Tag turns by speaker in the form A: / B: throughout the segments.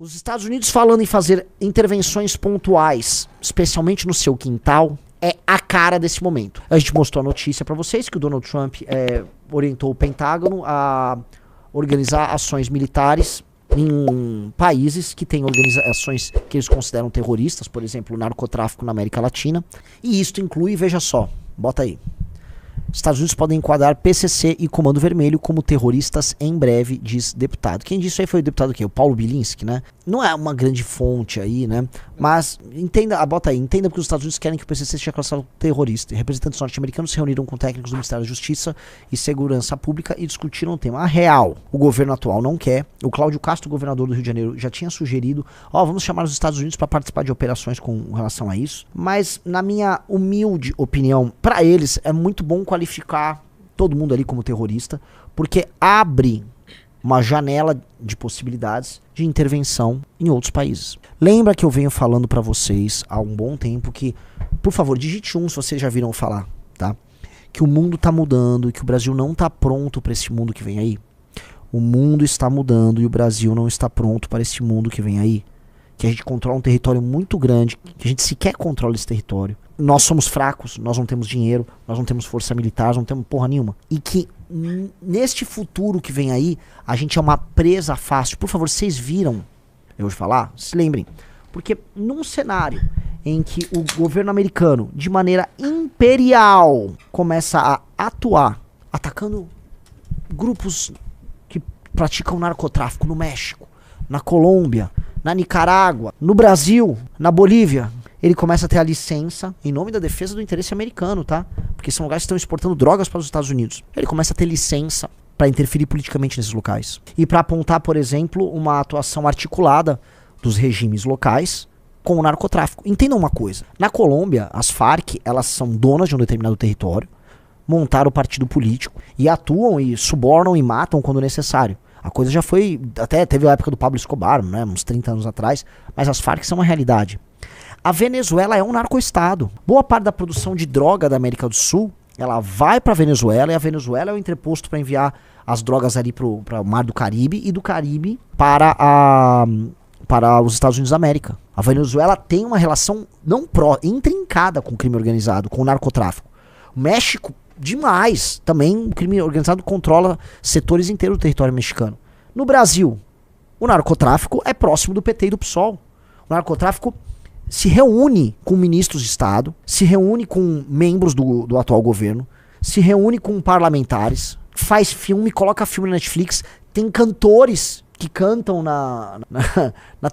A: Os Estados Unidos falando em fazer intervenções pontuais, especialmente no seu quintal, é a cara desse momento. A gente mostrou a notícia para vocês que o Donald Trump orientou o Pentágono a organizar ações militares em países que têm organizações que eles consideram terroristas, por exemplo, o narcotráfico na América Latina. E isto inclui, veja só, bota aí. Estados Unidos podem enquadrar PCC e Comando Vermelho como terroristas em breve, diz deputado. Quem disse isso aí foi o deputado o Paulo Bilinski, né? Não é uma grande fonte aí, né? Mas entenda, bota aí, entenda porque os Estados Unidos querem que o PCC seja classificado terrorista. Representantes norte-americanos se reuniram com técnicos do Ministério da Justiça e Segurança Pública e discutiram o tema. A real, o governo atual não quer. O Cláudio Castro, governador do Rio de Janeiro, já tinha sugerido, vamos chamar os Estados Unidos para participar de operações com relação a isso. Mas, na minha humilde opinião, para eles é muito bom qualificar todo mundo ali como terrorista, porque abre uma janela de possibilidades de intervenção em outros países. Lembra que eu venho falando para vocês há um bom tempo que, por favor, digite se vocês já viram falar, tá? Que o mundo tá mudando e que o Brasil não tá pronto para esse mundo que vem aí. O mundo está mudando e o Brasil não está pronto para esse mundo que vem aí. Que a gente controla um território muito grande, que a gente sequer controla esse território. Nós somos fracos, nós não temos dinheiro, nós não temos força militar, nós não temos porra nenhuma. E que neste futuro que vem aí, a gente é uma presa fácil. Por favor, vocês viram, eu vou falar, se lembrem. Porque num cenário em que o governo americano, de maneira imperial, começa a atuar, atacando grupos que praticam narcotráfico no México, na Colômbia, na Nicarágua, no Brasil, na Bolívia, ele começa a ter a licença, em nome da defesa do interesse americano, tá? Porque são lugares que estão exportando drogas para os Estados Unidos. Ele começa a ter licença para interferir politicamente nesses locais. E para apontar, por exemplo, uma atuação articulada dos regimes locais com o narcotráfico. Entendam uma coisa. Na Colômbia, as Farc, elas são donas de um determinado território, montaram o partido político e atuam e subornam e matam quando necessário. A coisa já foi, até teve a época do Pablo Escobar, né, uns 30 anos atrás, mas as Farc são uma realidade. A Venezuela é um narcoestado. Boa parte da produção de droga da América do Sul, ela vai para a Venezuela, e a Venezuela é o entreposto para enviar as drogas ali para o Mar do Caribe, e do Caribe para os Estados Unidos da América. A Venezuela tem uma relação intrincada com o crime organizado, com o narcotráfico. O México, demais. Também o crime organizado controla setores inteiros do território mexicano. No Brasil, o narcotráfico é próximo do PT e do PSOL. O narcotráfico se reúne com ministros de Estado, se reúne com membros do atual governo, se reúne com parlamentares, faz filme, coloca filme na Netflix, tem cantores que cantam na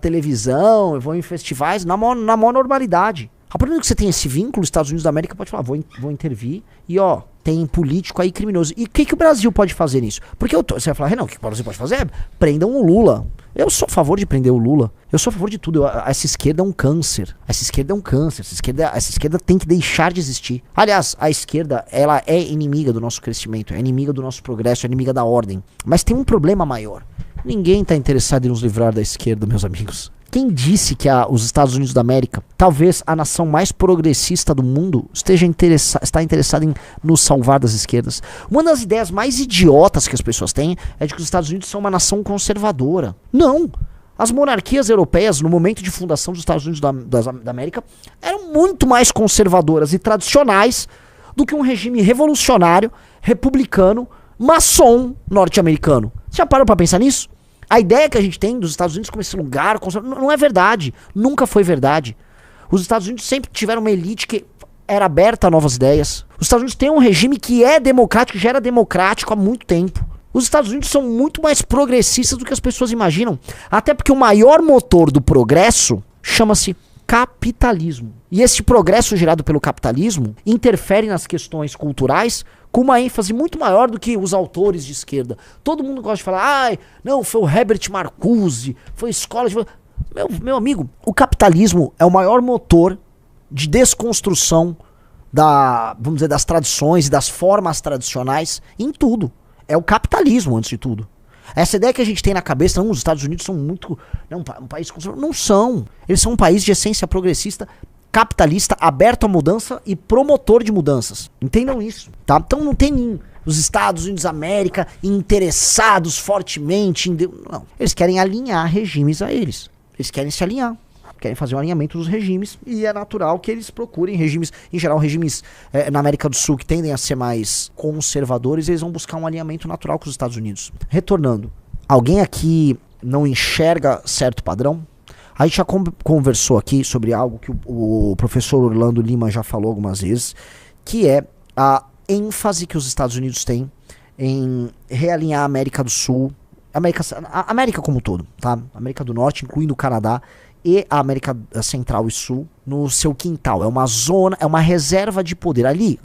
A: televisão, vão em festivais, na maior normalidade. A partir do que você tem esse vínculo, os Estados Unidos da América pode falar, vou intervir, e tem político aí criminoso. E o que o Brasil pode fazer nisso? Porque você vai falar, Renan, o que o Brasil pode fazer? Prendam o Lula. Eu sou a favor de prender o Lula. Eu sou a favor de tudo. Essa esquerda é um câncer. Essa esquerda é um câncer. Essa esquerda tem que deixar de existir. Aliás, a esquerda, ela é inimiga do nosso crescimento, é inimiga do nosso progresso, é inimiga da ordem. Mas tem um problema maior. Ninguém está interessado em nos livrar da esquerda, meus amigos. Quem disse que os Estados Unidos da América, talvez a nação mais progressista do mundo, está interessada em nos salvar das esquerdas? Uma das ideias mais idiotas que as pessoas têm é de que os Estados Unidos são uma nação conservadora. Não! As monarquias europeias, no momento de fundação dos Estados Unidos da América, eram muito mais conservadoras e tradicionais do que um regime revolucionário, republicano, maçom norte-americano. Você já parou para pensar nisso? A ideia que a gente tem dos Estados Unidos como esse lugar não é verdade. Nunca foi verdade. Os Estados Unidos sempre tiveram uma elite que era aberta a novas ideias. Os Estados Unidos têm um regime que é democrático, que já era democrático há muito tempo. Os Estados Unidos são muito mais progressistas do que as pessoas imaginam. Até porque o maior motor do progresso chama-se capitalismo. E esse progresso gerado pelo capitalismo interfere nas questões culturais com uma ênfase muito maior do que os autores de esquerda. Todo mundo gosta de falar, não, foi o Herbert Marcuse, foi escola de... Meu amigo, o capitalismo é o maior motor de desconstrução vamos dizer, das tradições e das formas tradicionais em tudo. É o capitalismo, antes de tudo. Essa ideia que a gente tem na cabeça, os Estados Unidos são muito... um país conservador. Não são. Eles são um país de essência progressista, capitalista, aberto à mudança e promotor de mudanças. Entendam isso, tá? Então não tem os Estados Unidos da América interessados fortemente em... Não. Eles querem alinhar regimes a eles. Eles querem se alinhar. Querem fazer um alinhamento dos regimes. E é natural que eles procurem regimes, em geral, regimes na América do Sul que tendem a ser mais conservadores, eles vão buscar um alinhamento natural com os Estados Unidos. Retornando, alguém aqui não enxerga certo padrão? A gente já conversou aqui sobre algo que o professor Orlando Lima já falou algumas vezes, que é a ênfase que os Estados Unidos têm em realinhar a América do Sul, a América como um todo, tá? América do Norte, incluindo o Canadá, e a América Central e Sul no seu quintal. É uma zona, é uma reserva de poder. Ali,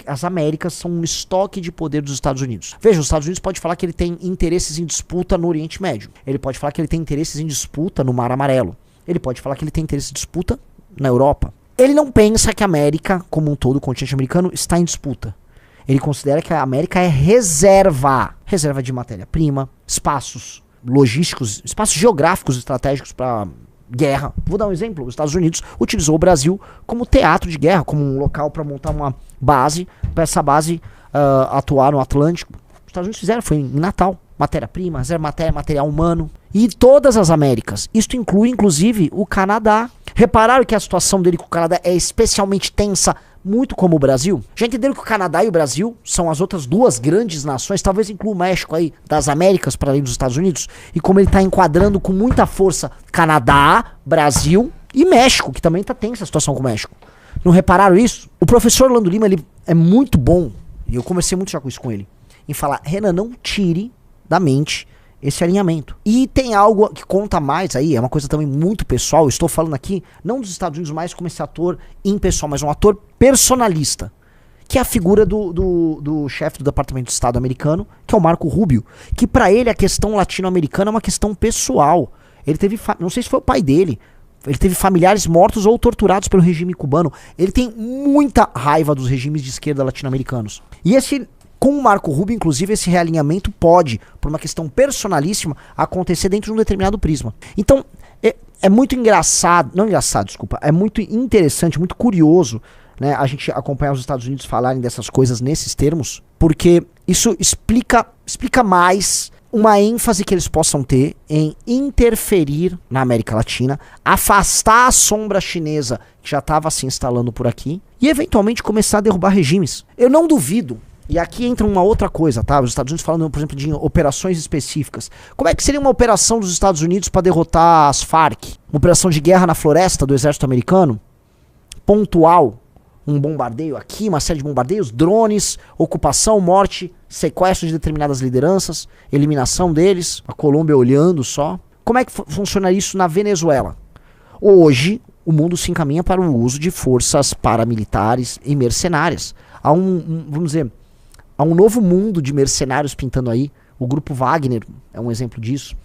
A: as Américas são um estoque de poder dos Estados Unidos. Veja, os Estados Unidos pode falar que ele tem interesses em disputa no Oriente Médio. Ele pode falar que ele tem interesses em disputa no Mar Amarelo. Ele pode falar que ele tem interesse em disputa na Europa. Ele não pensa que a América, como um todo, o continente americano, está em disputa. Ele considera que a América é reserva. Reserva de matéria-prima, espaços logísticos, espaços geográficos estratégicos para guerra. Vou dar um exemplo. Os Estados Unidos utilizou o Brasil como teatro de guerra, como um local para montar uma base, para essa base atuar no Atlântico. Os Estados Unidos fizeram, foi em Natal. Matéria-prima, reserva material humano. E todas as Américas. Isto inclui, inclusive, o Canadá. Repararam que a situação dele com o Canadá é especialmente tensa, muito como o Brasil? Já entenderam que o Canadá e o Brasil são as outras duas grandes nações, talvez inclua o México aí, das Américas para além dos Estados Unidos? E como ele está enquadrando com muita força Canadá, Brasil e México, que também está tensa a situação com o México. Não repararam isso? O professor Orlando Lima, ele é muito bom, e eu conversei muito já com isso com ele, em falar, Renan, não tire da mente esse alinhamento. E tem algo que conta mais aí, é uma coisa também muito pessoal, eu estou falando aqui, não dos Estados Unidos mais como esse ator impessoal, mas um ator personalista, que é a figura do chefe do Departamento de Estado americano, que é o Marco Rubio, que para ele a questão latino-americana é uma questão pessoal. Ele teve, não sei se foi o pai dele, ele teve familiares mortos ou torturados pelo regime cubano. Ele tem muita raiva dos regimes de esquerda latino-americanos. E com o Marco Rubio, inclusive, esse realinhamento pode, por uma questão personalíssima, acontecer dentro de um determinado prisma. Então, é muito engraçado, não engraçado, desculpa, é muito interessante, muito curioso, né, a gente acompanhar os Estados Unidos falarem dessas coisas nesses termos, porque isso explica mais uma ênfase que eles possam ter em interferir na América Latina, afastar a sombra chinesa que já estava se instalando por aqui e eventualmente começar a derrubar regimes. Eu não duvido. E aqui entra uma outra coisa, tá? Os Estados Unidos falando, por exemplo, de operações específicas. Como é que seria uma operação dos Estados Unidos para derrotar as Farc? Uma operação de guerra na floresta do exército americano? Pontual? Um bombardeio aqui, uma série de bombardeios, drones, ocupação, morte, sequestro de determinadas lideranças, eliminação deles, a Colômbia olhando só. Como é que funciona isso na Venezuela? Hoje, o mundo se encaminha para o uso de forças paramilitares e mercenárias. Há vamos dizer, há um novo mundo de mercenários pintando aí. O grupo Wagner é um exemplo disso.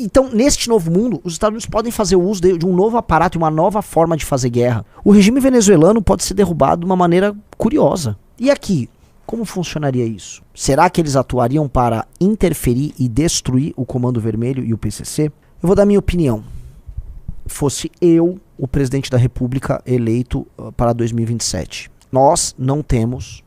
A: Então, neste novo mundo, os Estados Unidos podem fazer o uso de um novo aparato e uma nova forma de fazer guerra. O regime venezuelano pode ser derrubado de uma maneira curiosa. E aqui, como funcionaria isso? Será que eles atuariam para interferir e destruir o Comando Vermelho e o PCC? Eu vou dar minha opinião. Fosse eu o presidente da República eleito para 2027. Nós não temos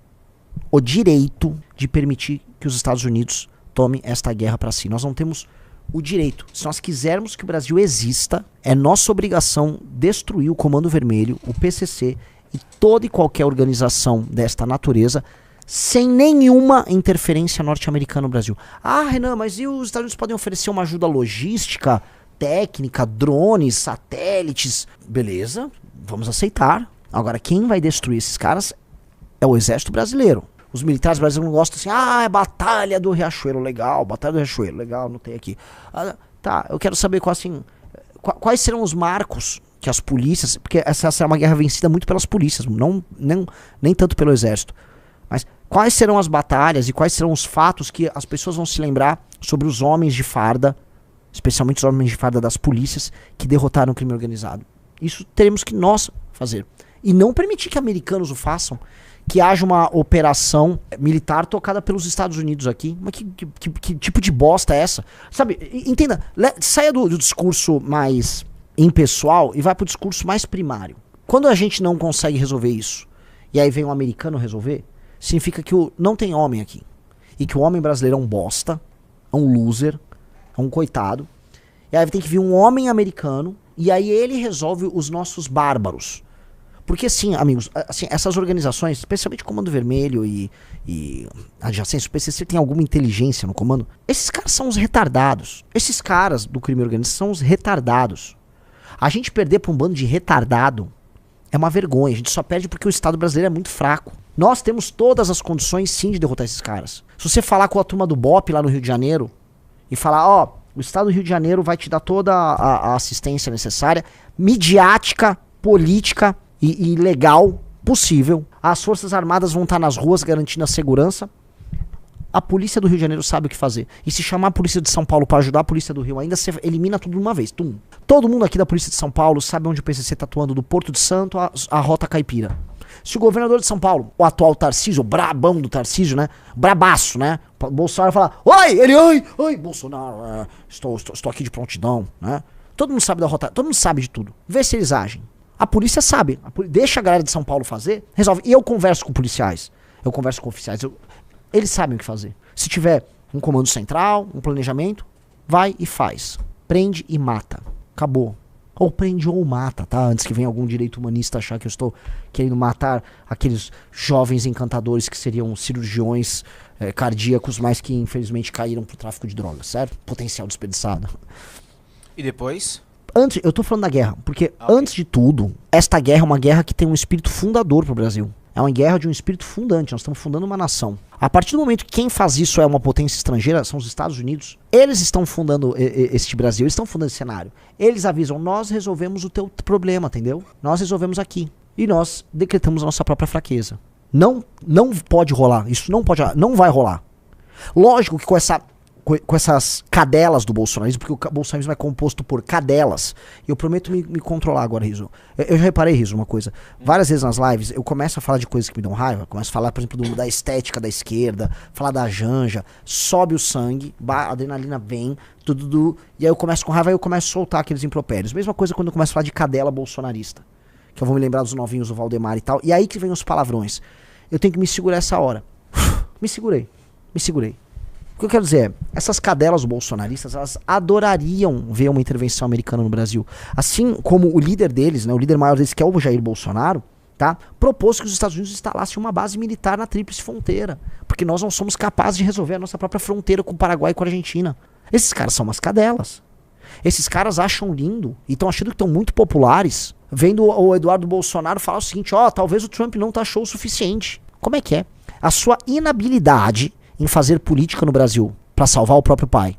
A: o direito de permitir que os Estados Unidos tomem esta guerra para si. Nós não temos o direito. Se nós quisermos que o Brasil exista, é nossa obrigação destruir o Comando Vermelho, o PCC e toda e qualquer organização desta natureza sem nenhuma interferência norte-americana no Brasil. Ah, Renan, mas e os Estados Unidos podem oferecer uma ajuda logística, técnica, drones, satélites? Beleza, vamos aceitar. Agora, quem vai destruir esses caras é o exército brasileiro. Os militares brasileiros não gostam assim, é Batalha do Riachuelo, legal, Batalha do Riachuelo, legal, não tem aqui. Tá, eu quero saber quais serão os marcos que as polícias, porque essa será uma guerra vencida muito pelas polícias, nem tanto pelo exército. Mas quais serão as batalhas e quais serão os fatos que as pessoas vão se lembrar sobre os homens de farda, especialmente os homens de farda das polícias, que derrotaram o crime organizado. Isso teremos que nós fazer. E não permitir que americanos o façam, que haja uma operação militar tocada pelos Estados Unidos aqui. Mas que tipo de bosta é essa? Sabe, entenda, saia do discurso mais impessoal e vai pro discurso mais primário. Quando a gente não consegue resolver isso, e aí vem um americano resolver, significa que não tem homem aqui. E que o homem brasileiro é um bosta, é um loser, é um coitado, E aí tem que vir um homem americano, e aí ele resolve os nossos bárbaros. Porque assim, amigos, assim, essas organizações, especialmente o Comando Vermelho e adjacência, o PCC tem alguma inteligência no comando, esses caras são os retardados. Esses caras do crime organizado são os retardados. A gente perder pra um bando de retardado é uma vergonha. A gente só perde porque o Estado brasileiro é muito fraco. Nós temos todas as condições, sim, de derrotar esses caras. Se você falar com a turma do BOP lá no Rio de Janeiro e falar, ó, o Estado do Rio de Janeiro vai te dar toda a assistência necessária, midiática, política e legal possível. As Forças Armadas vão estar nas ruas garantindo a segurança. A polícia do Rio de Janeiro sabe o que fazer. E se chamar a polícia de São Paulo para ajudar a polícia do Rio ainda, você elimina tudo de uma vez. Tum. Todo mundo aqui da polícia de São Paulo sabe onde o PCC tá atuando, do Porto de Santo a Rota Caipira. Se o governador de São Paulo, o atual Tarcísio, o brabão do Tarcísio, né? Brabaço, né? Bolsonaro fala, oi, Bolsonaro, estou aqui de prontidão, né? Todo mundo sabe da rota, todo mundo sabe de tudo. Vê se eles agem. A polícia sabe. Deixa a galera de São Paulo fazer, resolve. E eu converso com policiais, eu converso com oficiais, eles sabem o que fazer. Se tiver um comando central, um planejamento, vai e faz. Prende e mata. Acabou. Ou prende ou mata, tá? Antes que venha algum direito humanista achar que eu estou querendo matar aqueles jovens encantadores que seriam cirurgiões cardíacos, mas que infelizmente caíram pro tráfico de drogas, certo? Potencial desperdiçado.
B: E depois?
A: Eu tô falando da guerra, porque antes de tudo, esta guerra é uma guerra que tem um espírito fundador pro Brasil. É uma guerra de um espírito fundante, nós estamos fundando uma nação. A partir do momento que quem faz isso é uma potência estrangeira, são os Estados Unidos, eles estão fundando este Brasil, eles estão fundando esse cenário. Eles avisam, nós resolvemos o teu problema, entendeu? Nós resolvemos aqui. E nós decretamos a nossa própria fraqueza. Não pode rolar, isso não pode rolar, não vai rolar. Lógico que com essas cadelas do bolsonarismo, porque o bolsonarismo é composto por cadelas. Eu prometo me controlar agora, Riso. Eu já reparei, Riso, uma coisa. Várias vezes nas lives, eu começo a falar de coisas que me dão raiva. Começo a falar, por exemplo, da estética da esquerda, falar da Janja, sobe o sangue, a adrenalina vem, tudo, e aí eu começo com raiva e eu começo a soltar aqueles impropérios. Mesma coisa quando eu começo a falar de cadela bolsonarista. Que eu vou me lembrar dos novinhos do Valdemar e tal. E aí que vem os palavrões. Eu tenho que me segurar essa hora. Me segurei. O que eu quero dizer é, essas cadelas bolsonaristas, elas adorariam ver uma intervenção americana no Brasil. Assim como o líder deles, né, o líder maior deles, que é o Jair Bolsonaro, tá, propôs que os Estados Unidos instalassem uma base militar na tríplice fronteira. Porque nós não somos capazes de resolver a nossa própria fronteira com o Paraguai e com a Argentina. Esses caras são umas cadelas. Esses caras acham lindo e estão achando que estão muito populares, vendo o Eduardo Bolsonaro falar o seguinte, talvez o Trump não taxou o suficiente. Como é que é? A sua inabilidade em fazer política no Brasil pra salvar o próprio pai.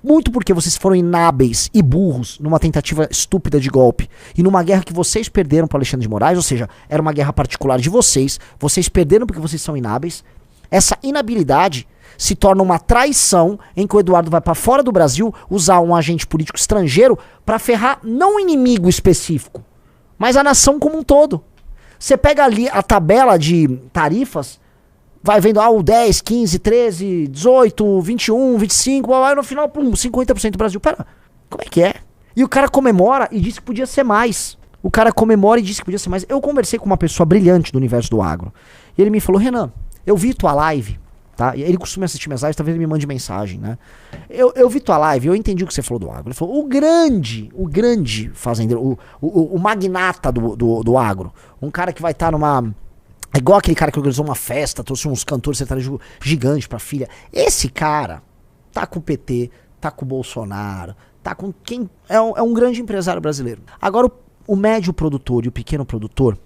A: Muito porque vocês foram inábeis e burros numa tentativa estúpida de golpe e numa guerra que vocês perderam para Alexandre de Moraes, ou seja, era uma guerra particular de vocês perderam porque vocês são inábeis. Essa inabilidade se torna uma traição em que o Eduardo vai para fora do Brasil usar um agente político estrangeiro para ferrar não um inimigo específico, mas a nação como um todo. Você pega ali a tabela de tarifas, vai vendo, o 10, 15, 13, 18, 21, 25, aí no final, 50% do Brasil. Pera, como é que é? E o cara comemora e diz que podia ser mais. Eu conversei com uma pessoa brilhante do universo do agro. E ele me falou, Renan, eu vi tua live, tá? Ele costuma assistir minhas lives, talvez ele me mande mensagem, né? Eu vi tua live, eu entendi o que você falou do agro. Ele falou, o grande fazendeiro, o magnata do agro, um cara que vai estar numa... É igual aquele cara que organizou uma festa, trouxe uns cantores sertanejos gigantes pra filha. Esse cara tá com o PT, tá com o Bolsonaro, tá com quem... É um grande empresário brasileiro. Agora, o médio produtor e o pequeno produtor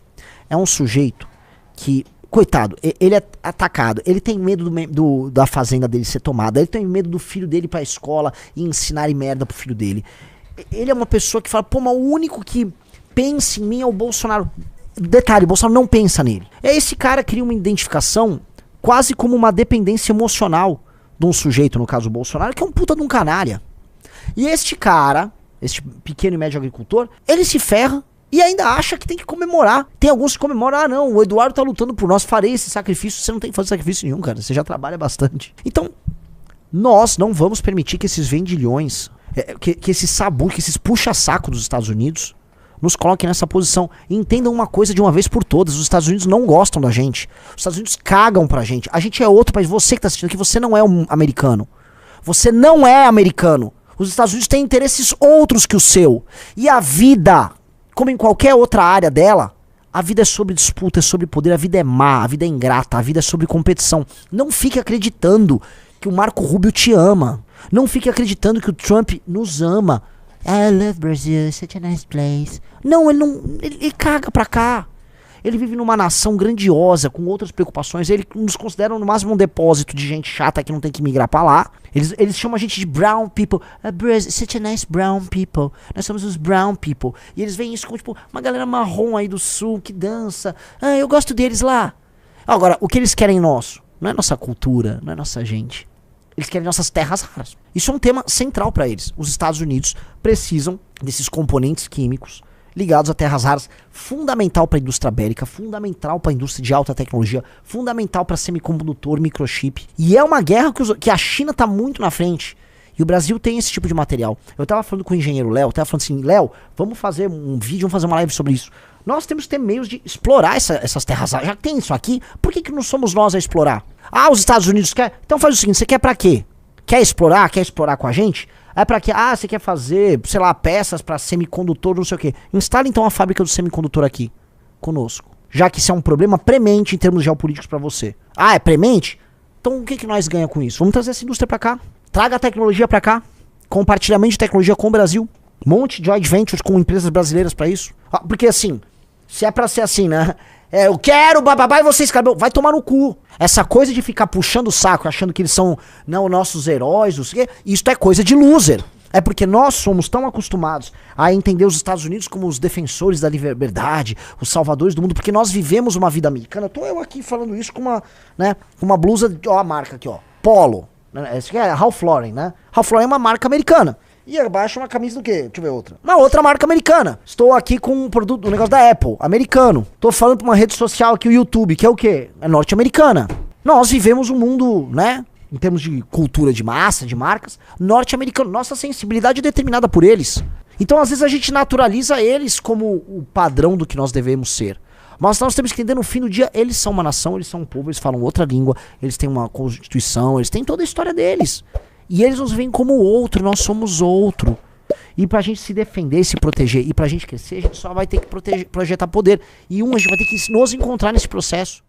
A: é um sujeito que, coitado, ele é atacado. Ele tem medo da fazenda dele ser tomada. Ele tem medo do filho dele ir pra escola e ensinarem merda pro filho dele. Ele é uma pessoa que fala, mas o único que pensa em mim é o Bolsonaro. Detalhe, o Bolsonaro não pensa nele. Esse cara cria uma identificação quase como uma dependência emocional de um sujeito, no caso o Bolsonaro, que é um puta de um canalha. E este cara, este pequeno e médio agricultor, ele se ferra e ainda acha que tem que comemorar. Tem alguns que comemoram, não, o Eduardo tá lutando por nós, farei esse sacrifício. Você não tem que fazer sacrifício nenhum, cara, você já trabalha bastante. Então, nós não vamos permitir que esses vendilhões, que esses sabu, que esses puxa-saco dos Estados Unidos nos coloquem nessa posição. E entendam uma coisa de uma vez por todas, os Estados Unidos não gostam da gente. Os Estados Unidos cagam pra gente. A gente é outro país. Você que tá assistindo aqui, você não é um americano. Você não é americano. Os Estados Unidos têm interesses outros que o seu. E a vida, como em qualquer outra área dela, a vida é sobre disputa, é sobre poder, a vida é má, a vida é ingrata, a vida é sobre competição. Não fique acreditando que o Marco Rubio te ama. Não fique acreditando que o Trump nos ama. I love Brazil, such a nice place. Não, ele caga pra cá. Ele vive numa nação grandiosa, com outras preocupações. Ele nos considera no máximo um depósito de gente chata que não tem que migrar pra lá. Eles chamam a gente de brown people. Brazil, such a nice brown people. Nós somos os brown people. E eles veem isso como tipo, uma galera marrom aí do sul que dança. Ah, eu gosto deles lá. Agora, o que eles querem nosso? Não é nossa cultura, não é nossa gente. Eles querem nossas terras raras. Isso é um tema central pra eles. Os Estados Unidos precisam desses componentes químicos ligados a terras raras, fundamental para a indústria bélica, fundamental para a indústria de alta tecnologia, fundamental para semicondutor, microchip. E é uma guerra que a China está muito na frente. E o Brasil tem esse tipo de material. Eu estava falando com o engenheiro Léo, estava falando assim, Léo, vamos fazer um vídeo, vamos fazer uma live sobre isso. Nós temos que ter meios de explorar essas terras raras. Já tem isso aqui, por que não somos nós a explorar? Ah, os Estados Unidos querem? Então faz o seguinte, você quer para quê? Quer explorar? Quer explorar com a gente? É pra quê? Ah, você quer fazer, sei lá, peças pra semicondutor, não sei o quê. Instale então a fábrica do semicondutor aqui, conosco. Já que isso é um problema premente em termos geopolíticos pra você. Ah, é premente? Então o que nós ganhamos com isso? Vamos trazer essa indústria pra cá. Traga a tecnologia pra cá. Compartilhamento de tecnologia com o Brasil. Monte de joint ventures com empresas brasileiras pra isso. Ah, porque assim, se é pra ser assim, né? Eu quero bababá e vocês, cara, vai tomar no cu. Essa coisa de ficar puxando o saco, achando que eles são não nossos heróis, não sei o quê, isso é coisa de loser. É porque nós somos tão acostumados a entender os Estados Unidos como os defensores da liberdade, os salvadores do mundo, porque nós vivemos uma vida americana. Tô eu aqui falando isso com uma, né, uma blusa, ó, a marca aqui, ó, Polo. Essa aqui é Ralph Lauren, né? Ralph Lauren é uma marca americana. E abaixo uma camisa do quê? Deixa eu ver outra. Uma outra marca americana. Estou aqui com um produto, um negócio da Apple, americano. Tô falando pra uma rede social aqui, o YouTube, que é o quê? É norte-americana. Nós vivemos um mundo, né? Em termos de cultura de massa, de marcas, norte-americano. Nossa sensibilidade é determinada por eles. Então, às vezes, a gente naturaliza eles como o padrão do que nós devemos ser. Mas nós temos que entender, no fim do dia, eles são uma nação, eles são um povo, eles falam outra língua, eles têm uma constituição, eles têm toda a história deles. E eles nos veem como outro, nós somos outro. E pra gente se defender, se proteger, e pra gente crescer, a gente só vai ter que projetar poder. E a gente vai ter que nos encontrar nesse processo.